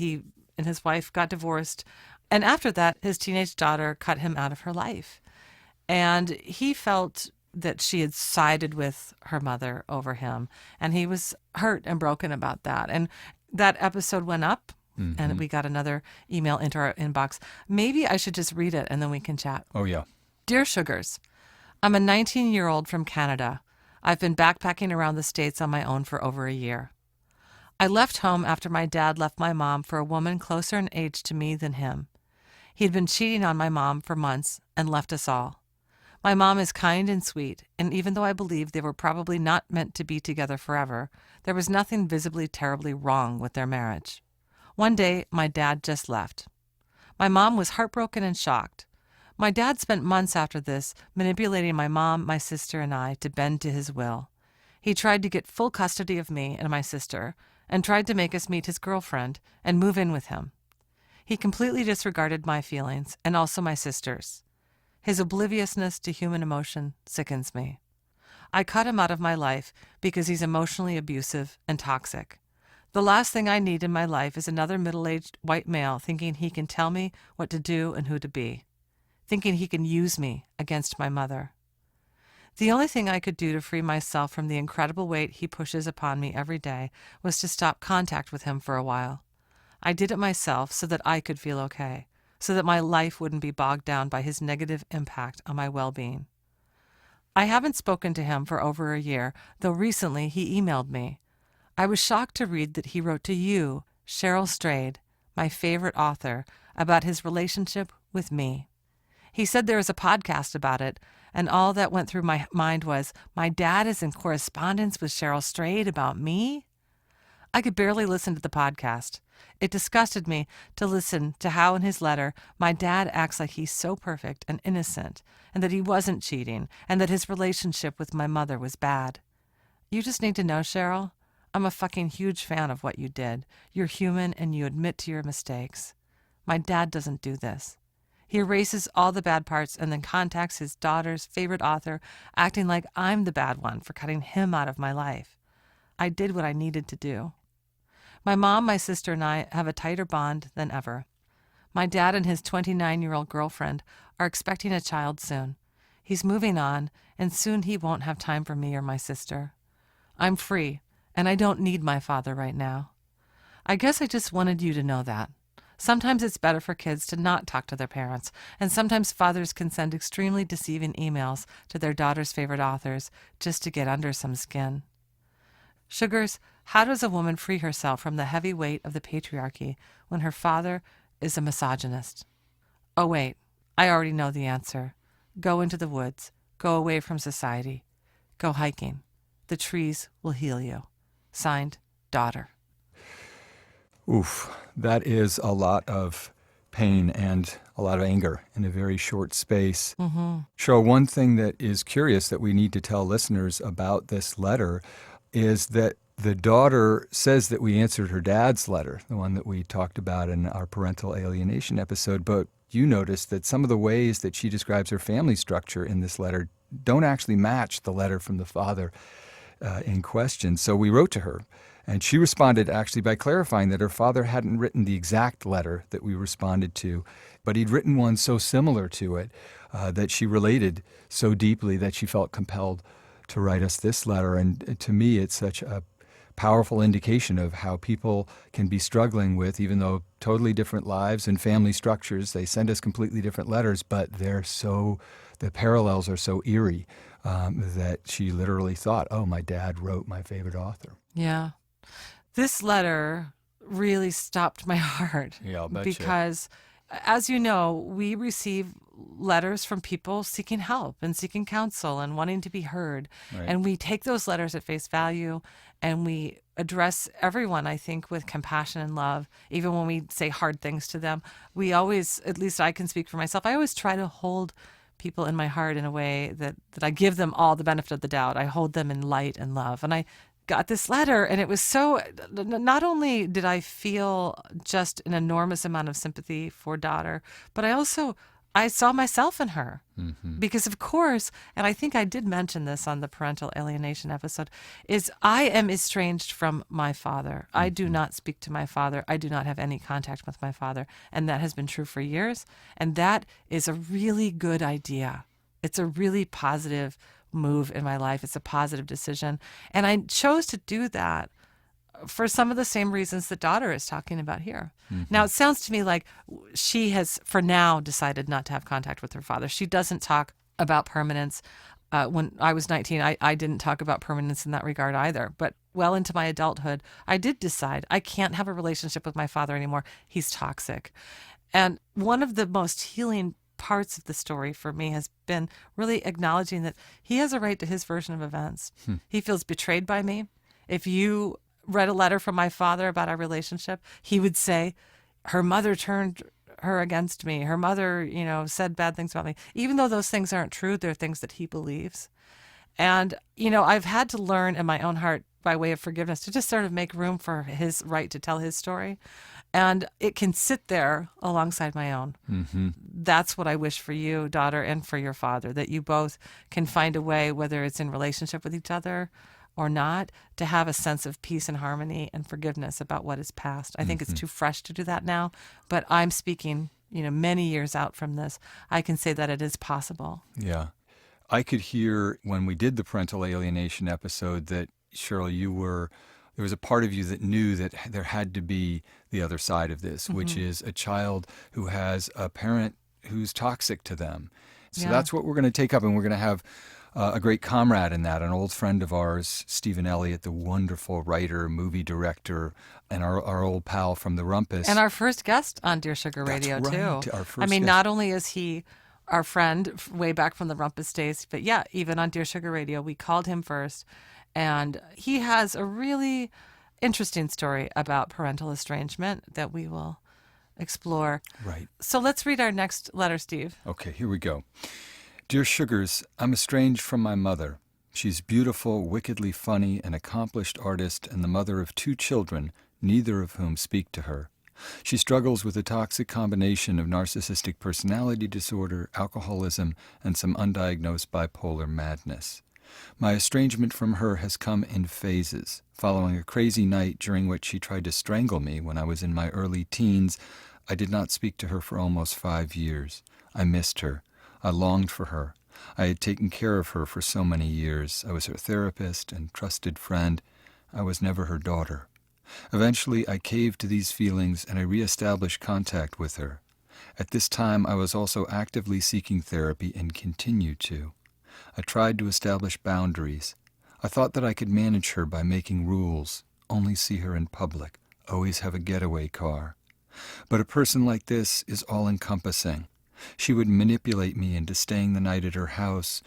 he and his wife got divorced. And after that, his teenage daughter cut him out of her life. And he felt that she had sided with her mother over him. And he was hurt and broken about that. And that episode went up, and we got another email into our inbox. Maybe I should just read it, and then we can chat. Oh, yeah. Dear Sugars, I'm a 19-year-old from Canada. I've been backpacking around the States on my own for over a year. I left home after my dad left my mom for a woman closer in age to me than him. He'd been cheating on my mom for months and left us all. My mom is kind and sweet, and even though I believe they were probably not meant to be together forever, there was nothing visibly terribly wrong with their marriage. One day, my dad just left. My mom was heartbroken and shocked. My dad spent months after this manipulating my mom, my sister, and I to bend to his will. He tried to get full custody of me and my sister, and tried to make us meet his girlfriend and move in with him. He completely disregarded my feelings, and also my sister's. His obliviousness to human emotion sickens me. I cut him out of my life because he's emotionally abusive and toxic. The last thing I need in my life is another middle-aged white male thinking he can tell me what to do and who to be, thinking he can use me against my mother. The only thing I could do to free myself from the incredible weight he pushes upon me every day was to stop contact with him for a while. I did it myself so that I could feel okay, so that my life wouldn't be bogged down by his negative impact on my well-being. I haven't spoken to him for over a year, though recently he emailed me. I was shocked to read that he wrote to you, Cheryl Strayed, my favorite author, about his relationship with me. He said there is a podcast about it, and all that went through my mind was, my dad is in correspondence with Cheryl Strayed about me? I could barely listen to the podcast. It disgusted me to listen to how in his letter my dad acts like he's so perfect and innocent, and that he wasn't cheating, and that his relationship with my mother was bad. You just need to know, Cheryl, I'm a fucking huge fan of what you did. You're human and you admit to your mistakes. My dad doesn't do this. He erases all the bad parts and then contacts his daughter's favorite author, acting like I'm the bad one for cutting him out of my life. I did what I needed to do. My mom, my sister, and I have a tighter bond than ever. My dad and his 29-year-old girlfriend are expecting a child soon. He's moving on, and soon he won't have time for me or my sister. I'm free, and I don't need my father right now. I guess I just wanted you to know that. Sometimes it's better for kids to not talk to their parents, and sometimes fathers can send extremely deceiving emails to their daughter's favorite authors just to get under some skin. Sugars, how does a woman free herself from the heavy weight of the patriarchy when her father is a misogynist? Oh, wait, I already know the answer. Go into the woods. Go away from society. Go hiking. The trees will heal you. Signed, Daughter. Oof, that is a lot of pain and a lot of anger in a very short space. Cheryl, one thing that is curious that we need to tell listeners about this letter is that the daughter says that we answered her dad's letter, the one that we talked about in our parental alienation episode, but you notice that some of the ways that she describes her family structure in this letter don't actually match the letter from the father in question. So we wrote to her, and she responded actually by clarifying that her father hadn't written the exact letter that we responded to, but he'd written one so similar to it that she related so deeply that she felt compelled to write us this letter. And to me, it's such a powerful indication of how people can be struggling with, even though totally different lives and family structures, they send us completely different letters, but the parallels are so eerie that she literally thought, oh, my dad wrote my favorite author. Yeah. This letter really stopped my heart. Yeah, I'll bet because, as you know, we receive letters from people seeking help and seeking counsel and wanting to be heard. Right. And we take those letters at face value and we address everyone, I think, with compassion and love. Even when we say hard things to them, we always, at least I can speak for myself, I always try to hold people in my heart in a way that I give them all the benefit of the doubt. I hold them in light and love. And I got this letter, and it was so, not only did I feel just an enormous amount of sympathy for daughter, but I also I saw myself in her. Mm-hmm. Because of course, and I think I did mention this on the parental alienation episode, is I am estranged from my father. I do not speak to my father. I do not have any contact with my father. And that has been true for years. And that is a really good idea. It's a really positive move in my life. It's a positive decision. And I chose to do that for some of the same reasons the daughter is talking about here. Mm-hmm. Now, it sounds to me like she has, for now, decided not to have contact with her father. She doesn't talk about permanence. When I was 19, I didn't talk about permanence in that regard either. But well into my adulthood, I did decide I can't have a relationship with my father anymore. He's toxic. And one of the most healing parts of the story for me has been really acknowledging that he has a right to his version of events. He feels betrayed by me. If you read a letter from my father about our relationship, he would say, her mother turned her against me. Her mother, said bad things about me. Even though those things aren't true, they're things that he believes. And, I've had to learn in my own heart by way of forgiveness to just sort of make room for his right to tell his story. And it can sit there alongside my own. Mm-hmm. That's what I wish for you, daughter, and for your father, that you both can find a way, whether it's in relationship with each other or not, to have a sense of peace and harmony and forgiveness about what is past. I think it's too fresh to do that now, but I'm speaking, many years out from this. I can say that it is possible. Yeah. I could hear when we did the parental alienation episode that, Cheryl, there was a part of you that knew that there had to be the other side of this, which is a child who has a parent who's toxic to them. So that's what we're going to take up, and we're going to have a great comrade in that, an old friend of ours, Stephen Elliott, the wonderful writer, movie director, and our old pal from the Rumpus. And our first guest on Dear Sugar Radio, That's right, too. our first guest. Not only is he our friend way back from the Rumpus days, but even on Dear Sugar Radio, we called him first. And he has a really interesting story about parental estrangement that we will explore. Right. So let's read our next letter, Steve. Okay, here we go. Dear Sugars, I'm estranged from my mother. She's beautiful, wickedly funny, an accomplished artist, and the mother of 2 children, neither of whom speak to her. She struggles with a toxic combination of narcissistic personality disorder, alcoholism, and some undiagnosed bipolar madness. My estrangement from her has come in phases. Following a crazy night during which she tried to strangle me when I was in my early teens, I did not speak to her for almost 5 years. I missed her. I longed for her. I had taken care of her for so many years. I was her therapist and trusted friend. I was never her daughter. Eventually, I caved to these feelings and I reestablished contact with her. At this time, I was also actively seeking therapy and continue to. I tried to establish boundaries. I thought that I could manage her by making rules, only see her in public, always have a getaway car. But a person like this is all-encompassing. She would manipulate me into staying the night at her house,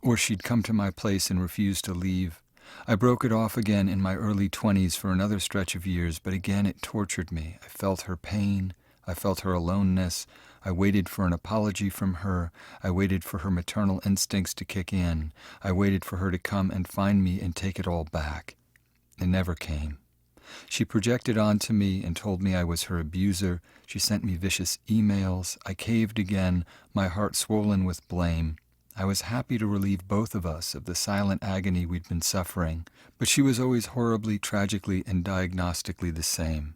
or she'd come to my place and refuse to leave. I broke it off again in my early 20s for another stretch of years, but again it tortured me. I felt her pain. I felt her aloneness. I waited for an apology from her. I waited for her maternal instincts to kick in. I waited for her to come and find me and take it all back. It never came. She projected onto me and told me I was her abuser. She sent me vicious emails. I caved again, my heart swollen with blame. I was happy to relieve both of us of the silent agony we'd been suffering, but she was always horribly, tragically, and diagnostically the same.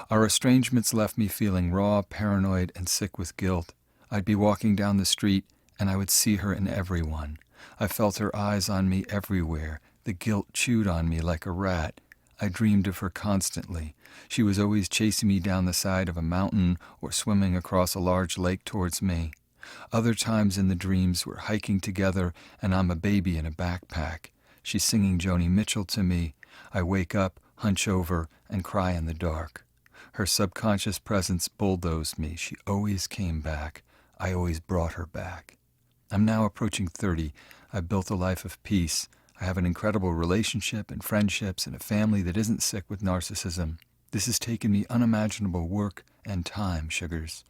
Our estrangements left me feeling raw, paranoid, and sick with guilt. I'd be walking down the street, and I would see her in everyone. I felt her eyes on me everywhere. The guilt chewed on me like a rat. I dreamed of her constantly. She was always chasing me down the side of a mountain or swimming across a large lake towards me. Other times in the dreams we're hiking together, and I'm a baby in a backpack. She's singing Joni Mitchell to me. I wake up, hunch over, and cry in the dark. Her subconscious presence bulldozed me. She always came back. I always brought her back. I'm now approaching 30. I've built a life of peace. I have an incredible relationship and friendships and a family that isn't sick with narcissism. This has taken me unimaginable work and time, Sugars.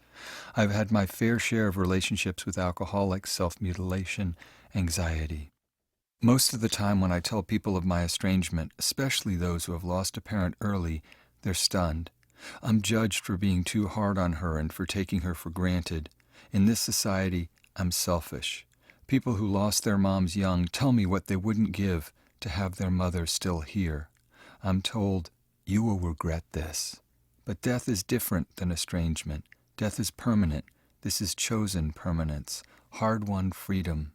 I've had my fair share of relationships with alcoholics, self-mutilation, anxiety. Most of the time when I tell people of my estrangement, especially those who have lost a parent early, they're stunned. I'm judged for being too hard on her and for taking her for granted. In this society, I'm selfish. People who lost their moms young tell me what they wouldn't give to have their mother still here. I'm told, you will regret this. But death is different than estrangement. Death is permanent. This is chosen permanence, hard-won freedom.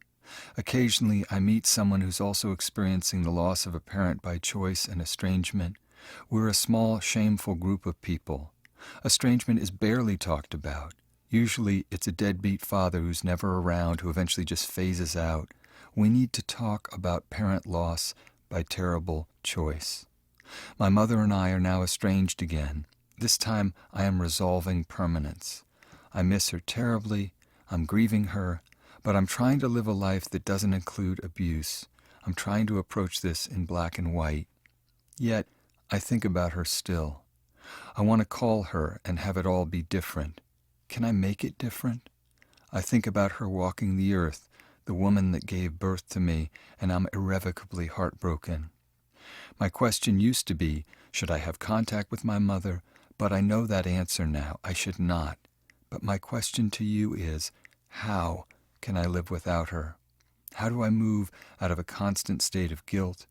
Occasionally, I meet someone who's also experiencing the loss of a parent by choice and estrangement. We're a small, shameful group of people. Estrangement is barely talked about. Usually, it's a deadbeat father who's never around, who eventually just phases out. We need to talk about parent loss by terrible choice. My mother and I are now estranged again. This time, I am resolving permanence. I miss her terribly. I'm grieving her. But I'm trying to live a life that doesn't include abuse. I'm trying to approach this in black and white. Yet, I think about her still. I want to call her and have it all be different. Can I make it different? I think about her walking the earth, the woman that gave birth to me, and I'm irrevocably heartbroken. My question used to be, should I have contact with my mother? But I know that answer now. I should not. But my question to you is, how can I live without her? How do I move out of a constant state of guilt?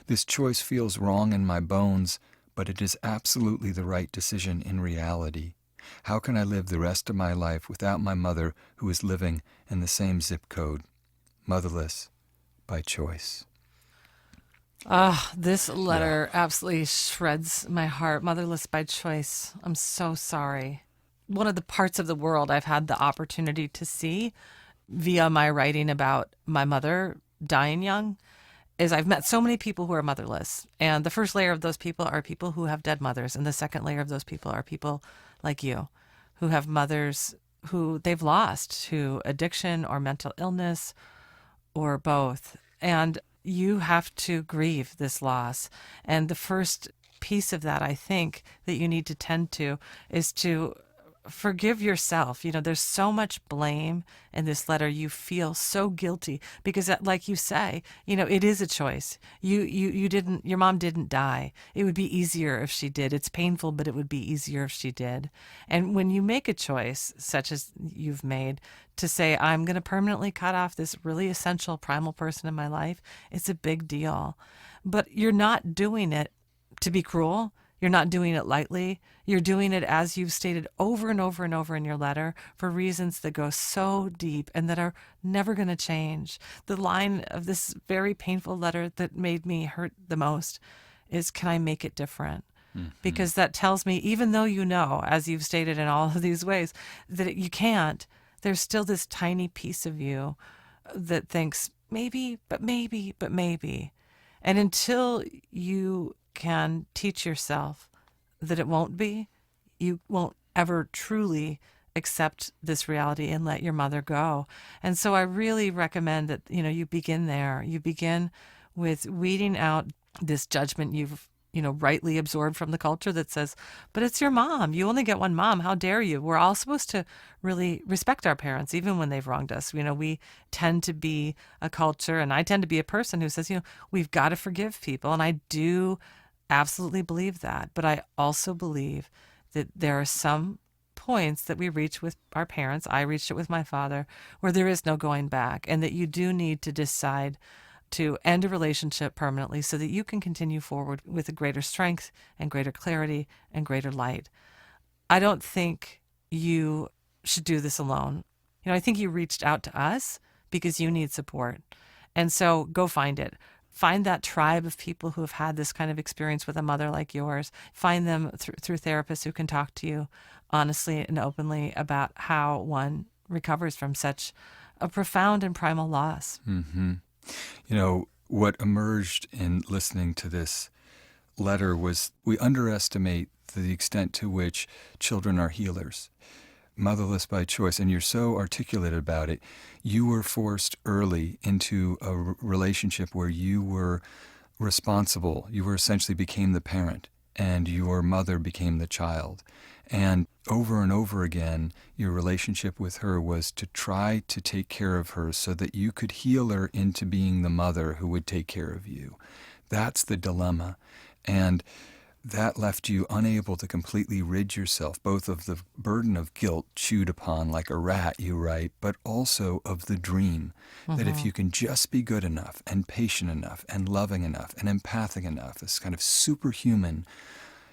This choice feels wrong in my bones, but it is absolutely the right decision in reality. How can I live the rest of my life without my mother who is living in the same zip code? Motherless by choice. This letter absolutely shreds my heart. Motherless by choice. I'm so sorry. One of the parts of the world I've had the opportunity to see via my writing about my mother dying young is I've met so many people who are motherless. And the first layer of those people are people who have dead mothers. And the second layer of those people are people like you who have mothers who they've lost to addiction or mental illness or both. And you have to grieve this loss. And the first piece of that, I think, that you need to tend to is to forgive yourself. You know, there's so much blame in this letter. You feel so guilty because, like you say, you know, it is a choice. Your mom didn't die. It would be easier if she did. It's painful, but it would be easier if she did. And when you make a choice, such as you've made, to say, I'm going to permanently cut off this really essential primal person in my life, it's a big deal. But you're not doing it to be cruel. You're not doing it lightly. You're doing it, as you've stated over and over and over in your letter, for reasons that go so deep and that are never going to change. The line of this very painful letter that made me hurt the most is, can I make it different? Mm-hmm. Because that tells me, even though you know, as you've stated in all of these ways, that you can't, there's still this tiny piece of you that thinks, maybe, but maybe, but maybe. And until you can teach yourself that it won't be, you won't ever truly accept this reality and let your mother go. And so I really recommend that, you know, you begin there. You begin with weeding out this judgment you've, you know, rightly absorbed from the culture that says, but it's your mom. You only get one mom. How dare you? We're all supposed to really respect our parents, even when they've wronged us. You know, we tend to be a culture, and I tend to be a person who says, you know, we've got to forgive people. And I do absolutely believe that. But I also believe that there are some points that we reach with our parents. I reached it with my father, where there is no going back, and that you do need to decide to end a relationship permanently so that you can continue forward with a greater strength and greater clarity and greater light. I don't think you should do this alone. You know, I think you reached out to us because you need support. And so go find it. Find that tribe of people who have had this kind of experience with a mother like yours. Find them through therapists who can talk to you honestly and openly about how one recovers from such a profound and primal loss. Mm-hmm. You know, what emerged in listening to this letter was we underestimate the extent to which children are healers. Motherless by choice, and you're so articulate about it. You were forced early into a relationship where you were responsible. You were essentially became the parent, and your mother became the child. And over again, your relationship with her was to try to take care of her so that you could heal her into being the mother who would take care of you. That's the dilemma. And that left you unable to completely rid yourself, both of the burden of guilt chewed upon like a rat, you write, but also of the dream that if you can just be good enough and patient enough and loving enough and empathic enough, this kind of superhuman,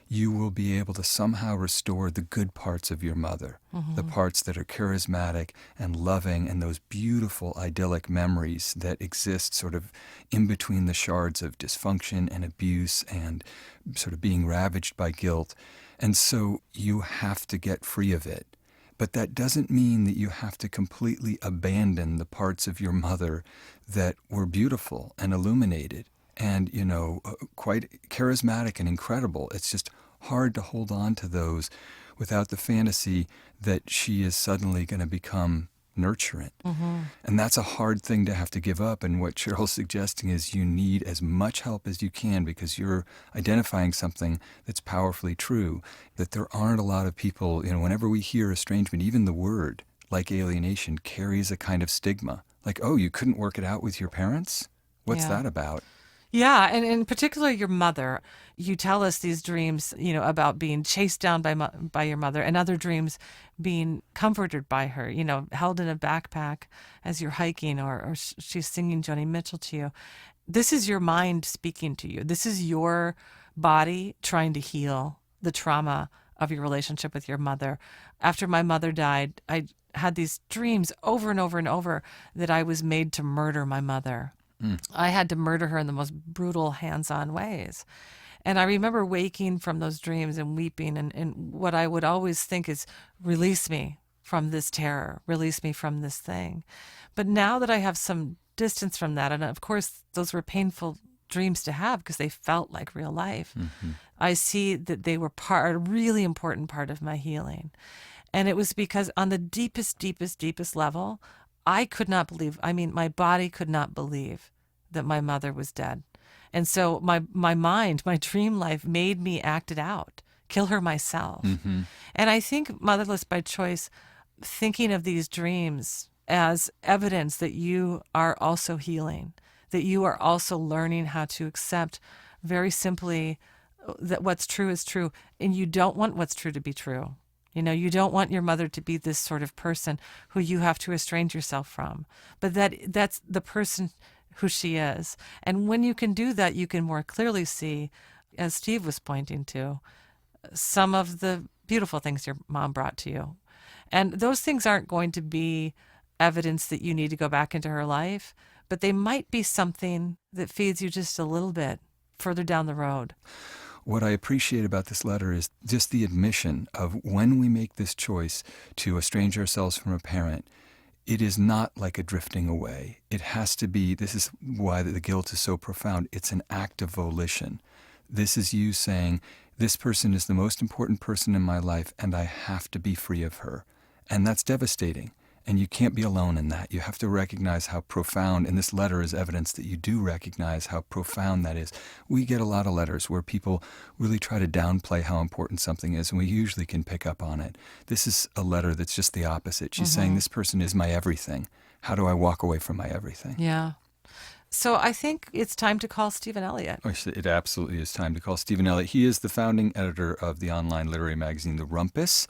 you will be able to somehow restore the good parts of your mother, the parts that are charismatic and loving and those beautiful idyllic memories that exist sort of in between the shards of dysfunction and abuse and sort of being ravaged by guilt. And so you have to get free of it. But that doesn't mean that you have to completely abandon the parts of your mother that were beautiful and illuminated and, quite charismatic and incredible. It's just hard to hold on to those without the fantasy that she is suddenly going to become nurturant. And that's a hard thing to have to give up. And what Cheryl's suggesting is you need as much help as you can because you're identifying something that's powerfully true, that there aren't a lot of people, whenever we hear estrangement, even the word, like alienation, carries a kind of stigma. Like, oh, you couldn't work it out with your parents? What's that about? Yeah, and in particular your mother. You tell us these dreams, about being chased down by your mother, and other dreams being comforted by her, held in a backpack as you're hiking, or she's singing Joni Mitchell to you. This is your mind speaking to you. This is your body trying to heal the trauma of your relationship with your mother. After my mother died, I had these dreams over and over and over that I was made to murder my mother. I had to murder her in the most brutal, hands-on ways. And I remember waking from those dreams and weeping, and what I would always think is, release me from this terror, release me from this thing. But now that I have some distance from that, and of course those were painful dreams to have because they felt like real life, I see that they were a really important part of my healing. And it was because on the deepest, deepest, deepest level, I could not believe, my body could not believe that my mother was dead. And so my mind, my dream life made me act it out, kill her myself. And I think Motherless by Choice, thinking of these dreams as evidence that you are also healing, that you are also learning how to accept very simply that what's true is true, and you don't want what's true to be true. You don't want your mother to be this sort of person who you have to estrange yourself from, but that's the person who she is. And when you can do that, you can more clearly see, as Steve was pointing to, some of the beautiful things your mom brought to you. And those things aren't going to be evidence that you need to go back into her life, but they might be something that feeds you just a little bit further down the road. What I appreciate about this letter is just the admission of when we make this choice to estrange ourselves from a parent, it is not like a drifting away. It has to be, this is why the guilt is so profound, it's an act of volition. This is you saying, this person is the most important person in my life and I have to be free of her. And that's devastating. And you can't be alone in that. You have to recognize how profound, and this letter is evidence that you do recognize how profound that is. We get a lot of letters where people really try to downplay how important something is, and we usually can pick up on it. This is a letter that's just the opposite. She's saying, this person is my everything. How do I walk away from my everything? Yeah. So I think it's time to call Stephen Elliott. It absolutely is time to call Stephen Elliott. He is the founding editor of the online literary magazine, The Rumpus,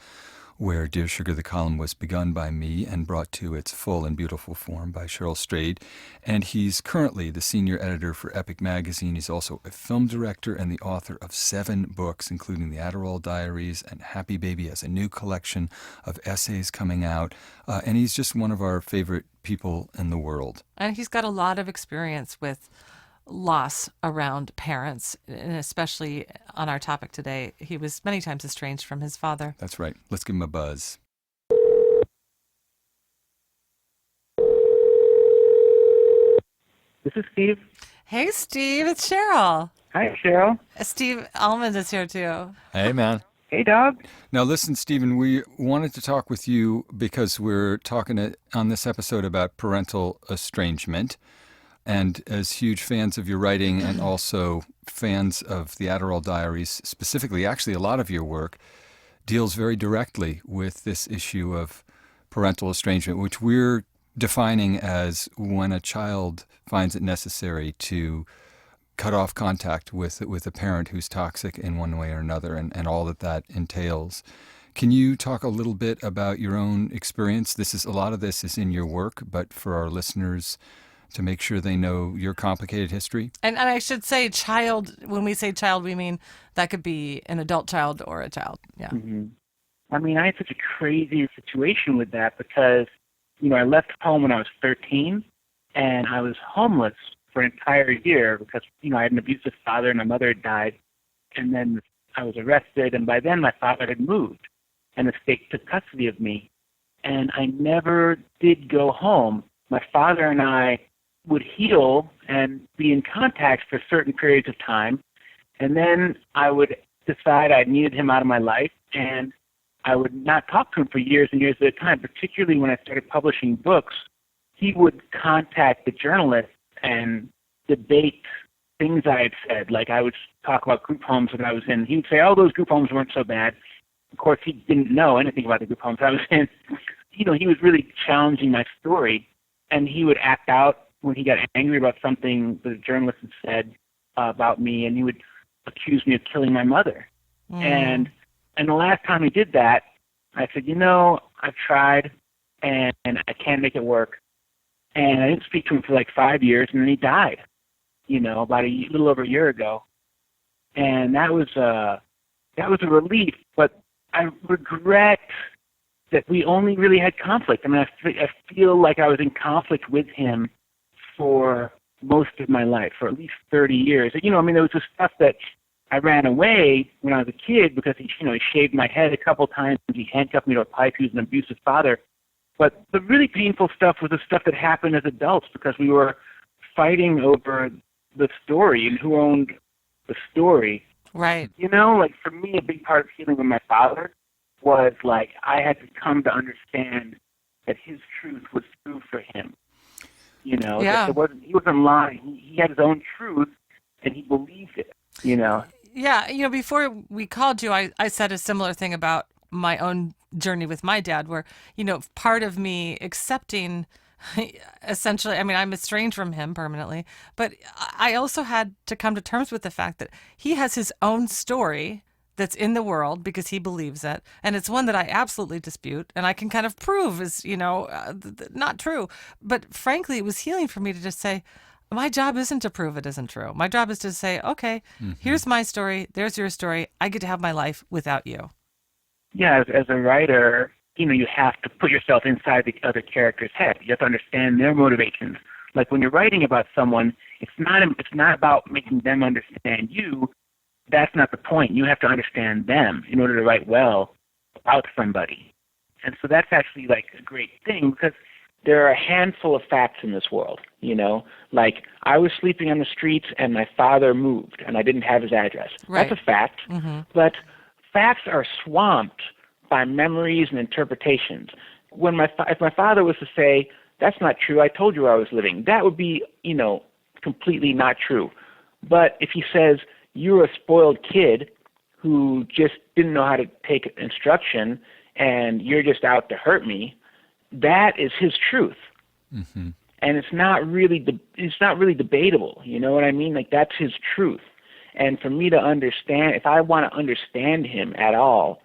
where Dear Sugar, the column was begun by me and brought to its full and beautiful form by Cheryl Strayed. And he's currently the senior editor for Epic Magazine. He's also a film director and the author of 7 books, including The Adderall Diaries, and Happy Baby has a new collection of essays coming out. And he's just one of our favorite people in the world. And he's got a lot of experience with loss around parents, and especially on our topic today. He was many times estranged from his father. That's right. Let's give him a buzz. This is Steve. Hey, Steve, it's Cheryl. Hi, Cheryl. Steve Almond is here, too. Hey, man. Hey, dog. Now, listen, Stephen, we wanted to talk with you because we're talking on this episode about parental estrangement. And as huge fans of your writing and also fans of the Adderall Diaries, specifically, actually a lot of your work deals very directly with this issue of parental estrangement, which we're defining as when a child finds it necessary to cut off contact with a parent who's toxic in one way or another, and all that that entails. Can you talk a little bit about your own experience? A lot of this is in your work, but for our listeners to make sure they know your complicated history. And I should say child, when we say child, we mean that could be an adult child or a child. Yeah. Hmm. I mean, I had such a crazy situation with that because, I left home when I was 13, and I was homeless for an entire year because, I had an abusive father and my mother had died. And then I was arrested, and by then my father had moved, and the state took custody of me. And I never did go home. My father and I would heal and be in contact for certain periods of time, and then I would decide I needed him out of my life, and I would not talk to him for years and years at a time, particularly when I started publishing books. He would contact the journalists and debate things I had said. Like I would talk about group homes that I was in. He would say, oh, those group homes weren't so bad. Of course, he didn't know anything about the group homes I was in. He was really challenging my story, and he would act out when he got angry about something the journalist had said about me, and he would accuse me of killing my mother. And the last time he did that, I said, I've tried, and I can't make it work. And I didn't speak to him for like 5 years, and then he died, about a little over a year ago. And that was a relief, but I regret that we only really had conflict. I mean, I feel like I was in conflict with him for most of my life, for at least 30 years. There was this stuff that I ran away when I was a kid because he shaved my head a couple times. He handcuffed me to a pipe. He was an abusive father. But the really painful stuff was the stuff that happened as adults because we were fighting over the story and who owned the story. Right. Like for me, a big part of healing with my father was like I had to come to understand that his truth was true for him. Yeah. That he wasn't lying. He had his own truth, and he believed it. Yeah. Before we called you, I said a similar thing about my own journey with my dad, where, part of me accepting essentially, I mean, I'm estranged from him permanently, but I also had to come to terms with the fact that he has his own story that's in the world because he believes it. And it's one that I absolutely dispute and I can kind of prove is, not true. But frankly, it was healing for me to just say, my job isn't to prove it isn't true. My job is to say, okay, here's my story. There's your story. I get to have my life without you. Yeah, as a writer, you have to put yourself inside the other character's head. You have to understand their motivations. Like when you're writing about someone, it's not about making them understand you. That's not the point. You have to understand them in order to write well about somebody. And so that's actually like a great thing because there are a handful of facts in this world, Like I was sleeping on the streets and my father moved and I didn't have his address. Right. That's a fact. Mm-hmm. But facts are swamped by memories and interpretations. If my father was to say, that's not true, I told you where I was living, that would be, completely not true. But if he says, you're a spoiled kid who just didn't know how to take instruction and you're just out to hurt me, that is his truth. Mm-hmm. And it's not really debatable. You know what I mean? Like that's his truth. And for me to understand, if I want to understand him at all,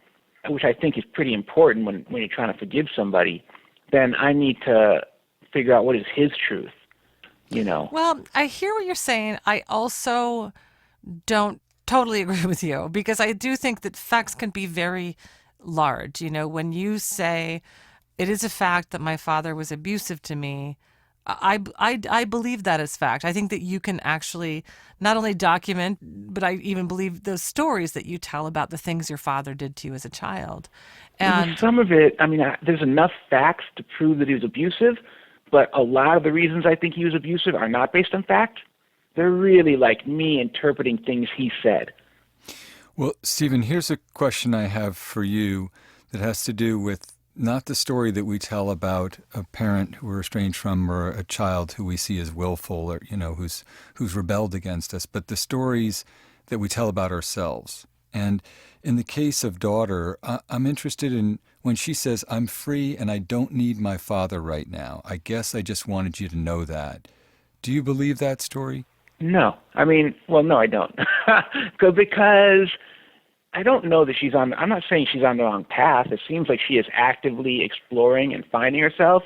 which I think is pretty important when you're trying to forgive somebody, then I need to figure out what is his truth, Well, I hear what you're saying. I also don't totally agree with you because I do think that facts can be very large. When you say it is a fact that my father was abusive to me, I believe that is fact. I think that you can actually not only document, but I even believe those stories that you tell about the things your father did to you as a child. And some of it, I mean, there's enough facts to prove that he was abusive, but a lot of the reasons I think he was abusive are not based on fact. They're really like me interpreting things he said. Well, Stephen, here's a question I have for you that has to do with not the story that we tell about a parent who we're estranged from or a child who we see as willful or, who's rebelled against us, but the stories that we tell about ourselves. And in the case of daughter, I'm interested in when she says, I'm free and I don't need my father right now. I guess I just wanted you to know that. Do you believe that story? No. I mean, well, no, I don't. Because I don't know that I'm not saying she's on the wrong path. It seems like she is actively exploring and finding herself,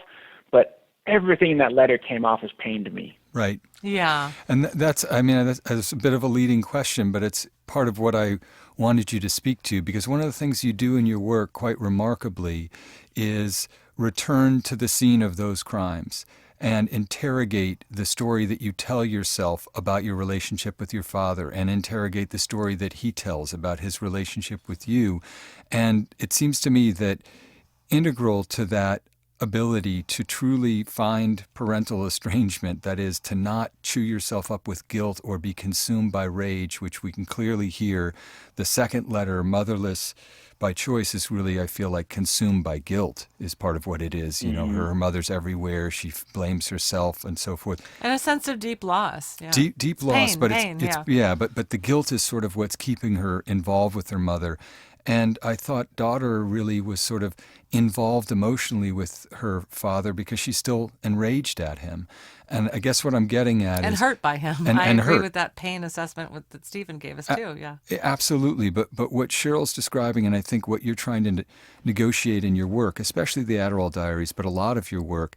but everything in that letter came off as pain to me. Right. Yeah. And that's a bit of a leading question, but it's part of what I wanted you to speak to, because one of the things you do in your work quite remarkably is return to the scene of those crimes and interrogate the story that you tell yourself about your relationship with your father, and interrogate the story that he tells about his relationship with you. And it seems to me that integral to that ability to truly find parental estrangement, that is, to not chew yourself up with guilt or be consumed by rage, which we can clearly hear. The second letter, Motherless by Choice, is really, I feel like, consumed by guilt is part of what it is. You know, her mother's everywhere, she blames herself and so forth. And a sense of deep loss. Yeah. Deep loss, but pain, it's yeah, but the guilt is sort of what's keeping her involved with her mother. And I thought daughter really was sort of involved emotionally with her father because she's still enraged at him. And I guess what I'm getting at and is hurt by him. and I agree hurt. with that pain assessment that Stephen gave us too. Yeah. Absolutely, but what Cheryl's describing, and I think what you're trying to negotiate in your work, especially the Adderall Diaries, but a lot of your work,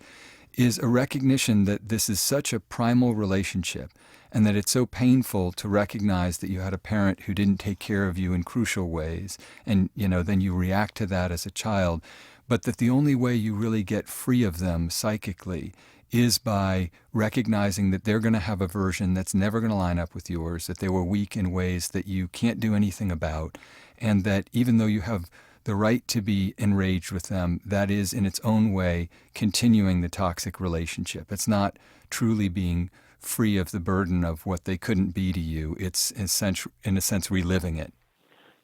is a recognition that this is such a primal relationship, and that it's so painful to recognize that you had a parent who didn't take care of you in crucial ways, and then you react to that as a child, but that the only way you really get free of them psychically is by recognizing that they're going to have a version that's never going to line up with yours, that they were weak in ways that you can't do anything about, and that even though you have the right to be enraged with them, that is in its own way continuing the toxic relationship. It's not truly being free of the burden of what they couldn't be to you. It's in a sense reliving it.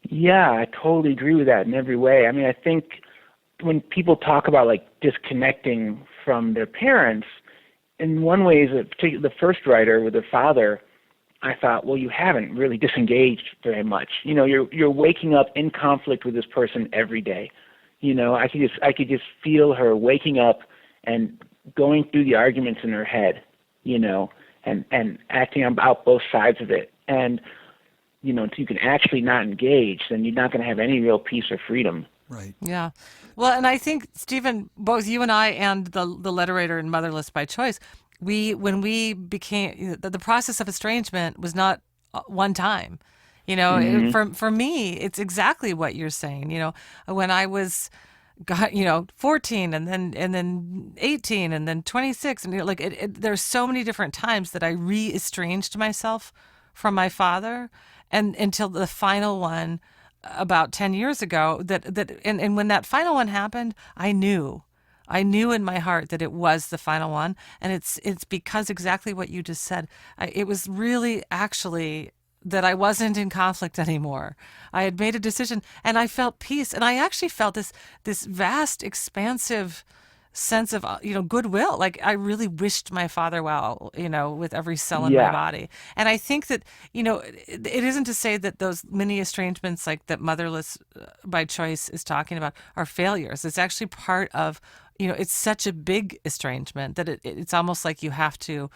Yeah, I totally agree with that in every way. I mean, I think when people talk about like disconnecting from their parents, in one way, the first writer with their father, I thought, well, you haven't really disengaged very much. You're waking up in conflict with this person every day. I could just feel her waking up and going through the arguments in her head, and acting about both sides of it. And, until you can actually not engage, then you're not going to have any real peace or freedom. Right. Yeah. Well, and I think, Stephen, both you and I and the letter writer in Motherless by Choice, when we became, the process of estrangement was not one time. For me, it's exactly what you're saying. When I was 14 and then 18 and then 26, and there's so many different times that I re-estranged myself from my father, and until the final one about 10 years ago, and when that final one happened, I knew in my heart that it was the final one. And it's because exactly what you just said. It was really actually that I wasn't in conflict anymore. I had made a decision and I felt peace. And I actually felt this vast, expansive sense of, goodwill. Like I really wished my father well, with every cell in my body. And I think that, it isn't to say that those mini estrangements like that Motherless by Choice is talking about are failures. It's actually part of, it's such a big estrangement that it's almost like you have to,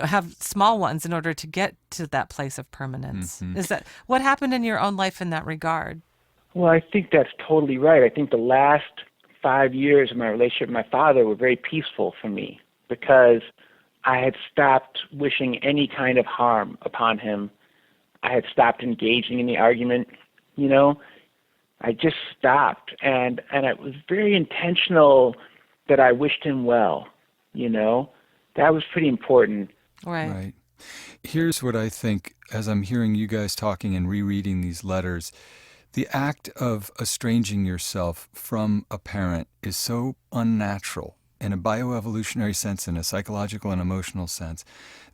have small ones in order to get to that place of permanence. Mm-hmm. Is that what happened in your own life in that regard? Well, I think that's totally right. I think the last 5 years of my relationship with my father were very peaceful for me because I had stopped wishing any kind of harm upon him. I had stopped engaging in the argument, I just stopped. And it was very intentional that I wished him well, That was pretty important. Right. Here's what I think as I'm hearing you guys talking and rereading these letters. The act of estranging yourself from a parent is so unnatural in a bioevolutionary sense, in a psychological and emotional sense,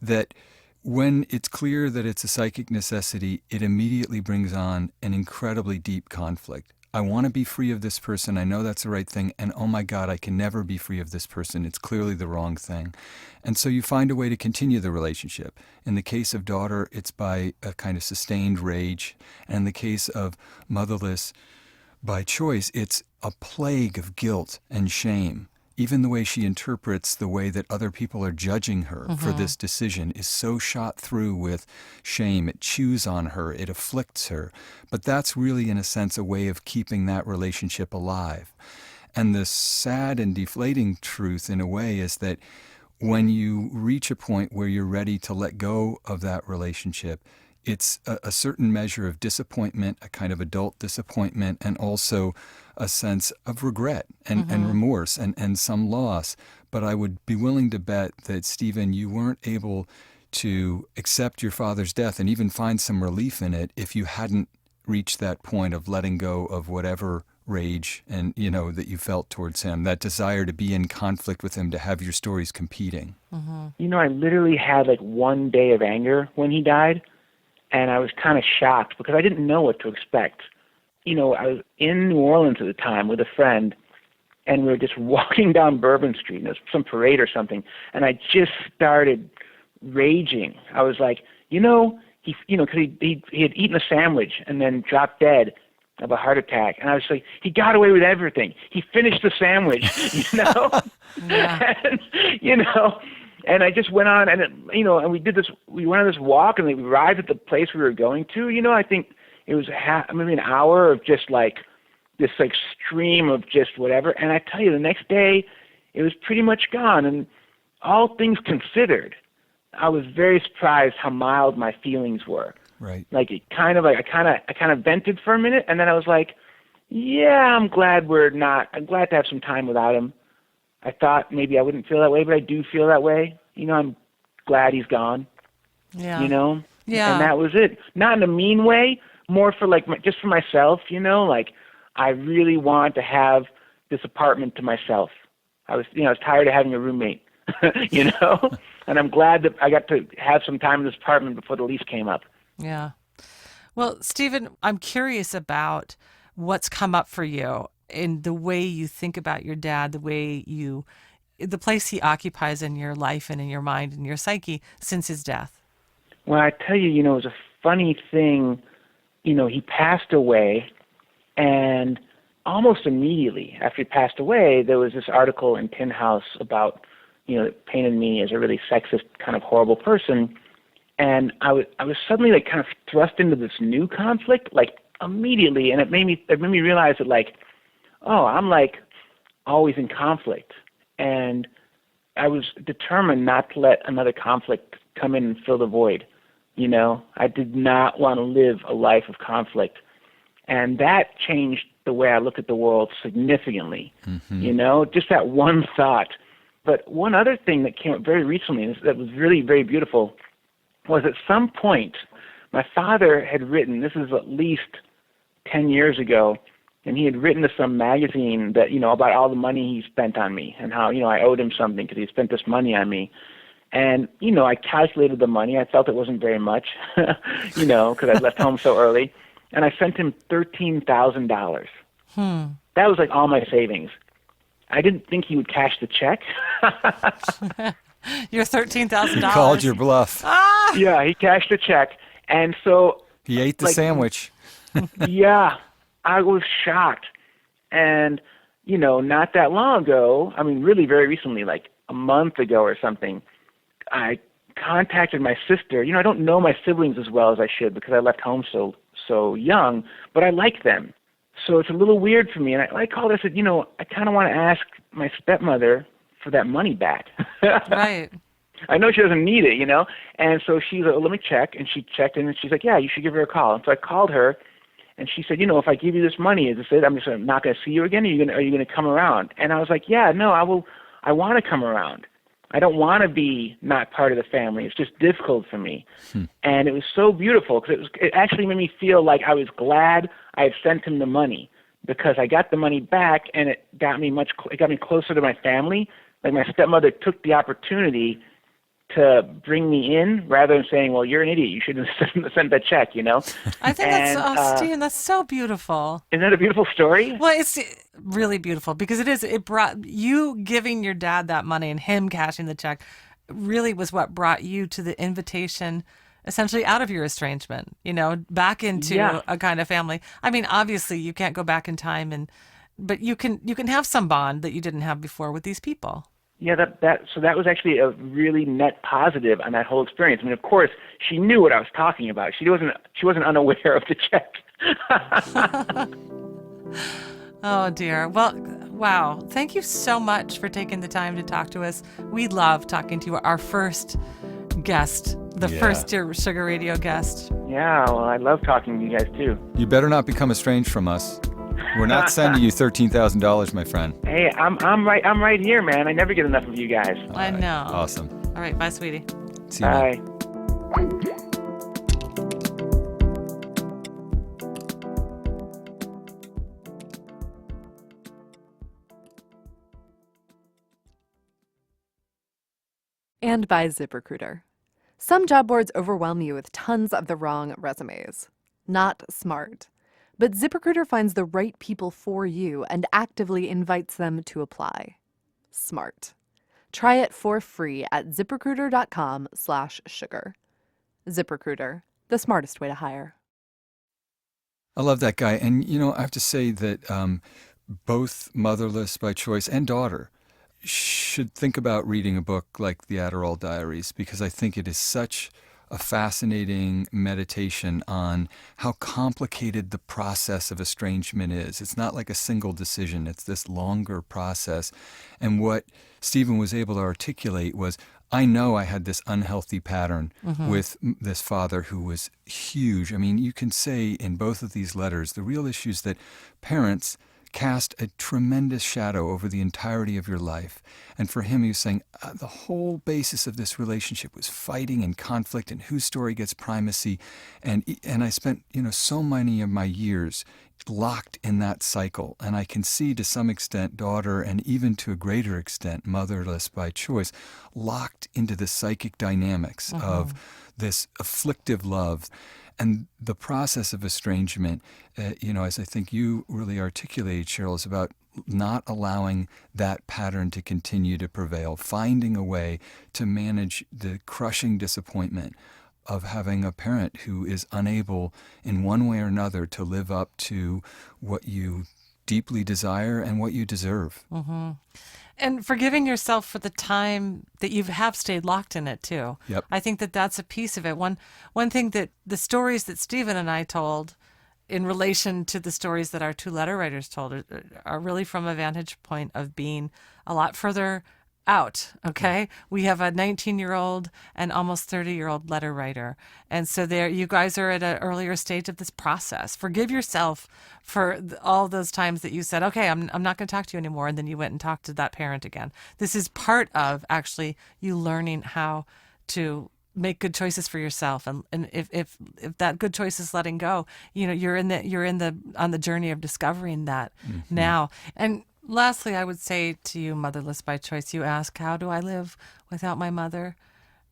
that when it's clear that it's a psychic necessity, it immediately brings on an incredibly deep conflict. I want to be free of this person. I know that's the right thing. And oh my God, I can never be free of this person. It's clearly the wrong thing. And so you find a way to continue the relationship. In the case of daughter, it's by a kind of sustained rage. And in the case of Motherless by Choice, it's a plague of guilt and shame. even the way she interprets the way that other people are judging her for this decision is so shot through with shame. It chews on her. It afflicts her. But that's really, in a sense, a way of keeping that relationship alive. And the sad and deflating truth, in a way, is that when you reach a point where you're ready to let go of that relationship, it's a certain measure of disappointment, a kind of adult disappointment, and also a sense of regret and remorse and some loss. But I would be willing to bet that, Stephen, you weren't able to accept your father's death and even find some relief in it if you hadn't reached that point of letting go of whatever rage and, that you felt towards him, that desire to be in conflict with him, to have your stories competing. I literally had like one day of anger when he died, and I was kind of shocked because I didn't know what to expect. I was in New Orleans at the time with a friend, and we were just walking down Bourbon Street, and it was some parade or something, and I just started raging. I was like, because he had eaten a sandwich and then dropped dead of a heart attack, and I was like, he got away with everything. He finished the sandwich, Yeah. And I just went on, and and we went on this walk, and we arrived at the place we were going to. I think it was maybe an hour of just like this like stream of just whatever. And I tell you, the next day, it was pretty much gone. And all things considered, I was very surprised how mild my feelings were. Right. Like I kind of vented for a minute, and then I was like, yeah, I'm glad to have some time without him. I thought maybe I wouldn't feel that way, but I do feel that way. I'm glad he's gone. Yeah. Yeah. And that was it. Not in a mean way, more for like just for myself. Like I really want to have this apartment to myself. I was tired of having a roommate. And I'm glad that I got to have some time in this apartment before the lease came up. Yeah. Well, Stephen, I'm curious about what's come up for you in the way you think about your dad, the place he occupies in your life and in your mind and your psyche since his death. Well, I tell you, it was a funny thing. He passed away, and almost immediately after he passed away, there was this article in Tin House about, that painted me as a really sexist, kind of horrible person. And I was suddenly like kind of thrust into this new conflict, like immediately, and it made me realize that like, oh, I'm like always in conflict, and I was determined not to let another conflict come in and fill the void. I did not want to live a life of conflict, and that changed the way I look at the world significantly. Just that one thought. But one other thing that came up very recently that was really very beautiful was at some point my father had written, this is at least 10 years ago, and he had written to some magazine that, about all the money he spent on me and how, I owed him something because he spent this money on me. And, I calculated the money. I felt it wasn't very much, because I left home so early. And I sent him $13,000. That was like all my savings. I didn't think he would cash the check. Your $13,000. Called your bluff. Ah! Yeah, he cashed the check. And so... He ate the sandwich. Yeah, I was shocked. And, not that long ago, really very recently, like a month ago or something, I contacted my sister. I don't know my siblings as well as I should because I left home so young, but I like them. So it's a little weird for me. And I called her and said, I kind of want to ask my stepmother for that money back. Right. I know she doesn't need it, And so she's like, let me check. And she checked in, and she's like, yeah, you should give her a call. And so I called her, and she said, if I give you this money, is this it? I'm just not going to see you again? Are you going to come around? And I was like, yeah, no, I will. I want to come around. I don't want to be not part of the family. It's just difficult for me. And it was so beautiful because it actually made me feel like I was glad I had sent him the money because I got the money back, and it got me closer to my family. Like my stepmother took the opportunity to bring me in rather than saying, well, you're an idiot. You shouldn't have sent that check, I think Stephen, that's so beautiful. Isn't that a beautiful story? Well, it's really beautiful because it brought you giving your dad that money and him cashing the check really was what brought you to the invitation essentially out of your estrangement, back into a kind of family. Obviously you can't go back in time and but you can have some bond that you didn't have before with these people. Yeah, so that was actually a really net positive on that whole experience. I mean, of course, she knew what I was talking about. She wasn't unaware of the check. Oh dear. Well, wow. Thank you so much for taking the time to talk to us. We love talking to you. Our first guest, the first Dear Sugar Radio guest. Yeah, well, I love talking to you guys too. You better not become estranged from us. We're not sending you $13,000, my friend. Hey, I'm right here, man. I never get enough of you guys. I know. Awesome. All right, bye, sweetie. See you. Bye. And by ZipRecruiter. Some job boards overwhelm you with tons of the wrong resumes. Not smart. But ZipRecruiter finds the right people for you and actively invites them to apply. Smart. Try it for free at ZipRecruiter.com/sugar. ZipRecruiter, the smartest way to hire. I love that guy. And, I have to say that both Motherless by Choice and Daughter should think about reading a book like The Adderall Diaries, because I think it is such a fascinating meditation on how complicated the process of estrangement is. It's not like a single decision. It's this longer process. And what Stephen was able to articulate was, I know I had this unhealthy pattern with this father who was huge. I mean, you can say in both of these letters, the real issue is that parents cast a tremendous shadow over the entirety of your life. And for him, he was saying the whole basis of this relationship was fighting and conflict and whose story gets primacy. And I spent, so many of my years locked in that cycle. And I can see to some extent Daughter, and even to a greater extent Motherless by Choice, locked into the psychic dynamics of this afflictive love. And the process of estrangement, as I think you really articulated, Cheryl, is about not allowing that pattern to continue to prevail, finding a way to manage the crushing disappointment of having a parent who is unable in one way or another to live up to what you deeply desire and what you deserve. And forgiving yourself for the time that you have stayed locked in it too. Yep. I think that that's a piece of it. One thing that the stories that Stephen and I told in relation to the stories that our two letter writers told are really from a vantage point of being a lot further out, okay? We have a 19-year-old and almost 30-year-old letter writer. And so you guys are at an earlier stage of this process. Forgive yourself for all those times that you said, okay, I'm not going to talk to you anymore, and then you went and talked to that parent again. This is part of actually you learning how to make good choices for yourself, and if that good choice is letting go, you're on the journey of discovering that now. And lastly, I would say to you, Motherless by Choice, you ask, how do I live without my mother?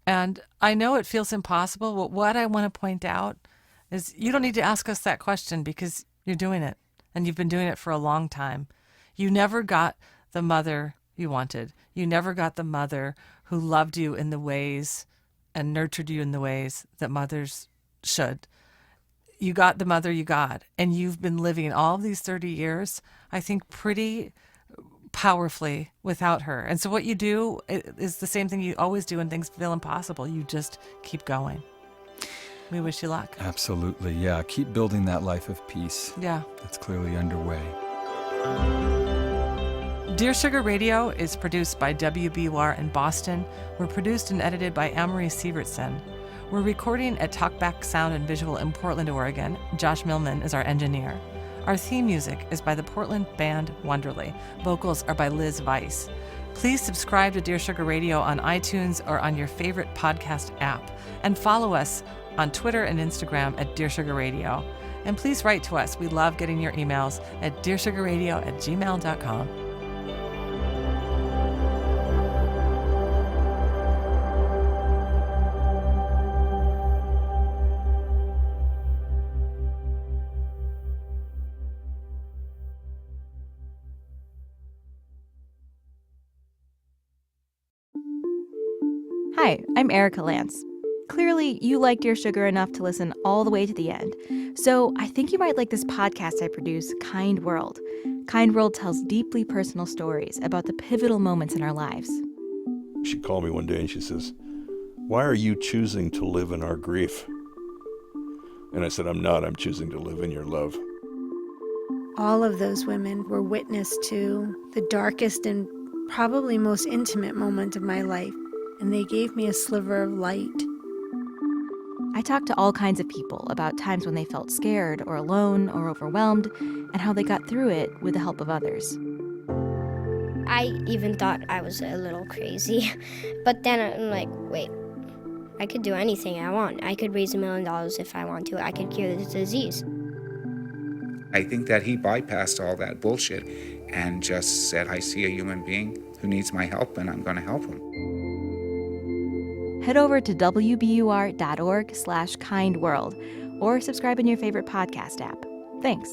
And I know it feels impossible, but what I want to point out is you don't need to ask us that question because you're doing it, and you've been doing it for a long time. You never got the mother you wanted. You never got the mother who loved you in the ways and nurtured you in the ways that mothers should. You got the mother you got, and you've been living all of these 30 years, I think, pretty powerfully without her. And so what you do is the same thing you always do when things feel impossible. You just keep going. We wish you luck. Absolutely, yeah. Keep building that life of peace. Yeah. That's clearly underway. Dear Sugar Radio is produced by WBUR in Boston. We're produced and edited by Amory Sievertson. We're recording at Talkback Sound and Visual in Portland, Oregon. Josh Millman is our engineer. Our theme music is by the Portland band Wonderly. Vocals are by Liz Weiss. Please subscribe to Dear Sugar Radio on iTunes or on your favorite podcast app. And follow us on Twitter and Instagram at Dear Sugar Radio. And please write to us. We love getting your emails at dearsugarradio@gmail.com. Hi, I'm Erica Lance. Clearly, you liked your sugar enough to listen all the way to the end. So I think you might like this podcast I produce, Kind World. Kind World tells deeply personal stories about the pivotal moments in our lives. She called me one day and she says, "Why are you choosing to live in our grief?" And I said, "I'm not. I'm choosing to live in your love." All of those women were witness to the darkest and probably most intimate moment of my life, and they gave me a sliver of light. I talked to all kinds of people about times when they felt scared or alone or overwhelmed and how they got through it with the help of others. I even thought I was a little crazy, but then I'm like, wait, I could do anything I want. I could raise $1 million if I want to. I could cure this disease. I think that he bypassed all that bullshit and just said, I see a human being who needs my help and I'm going to help him. Head over to wbur.org/kindworld or subscribe in your favorite podcast app. Thanks.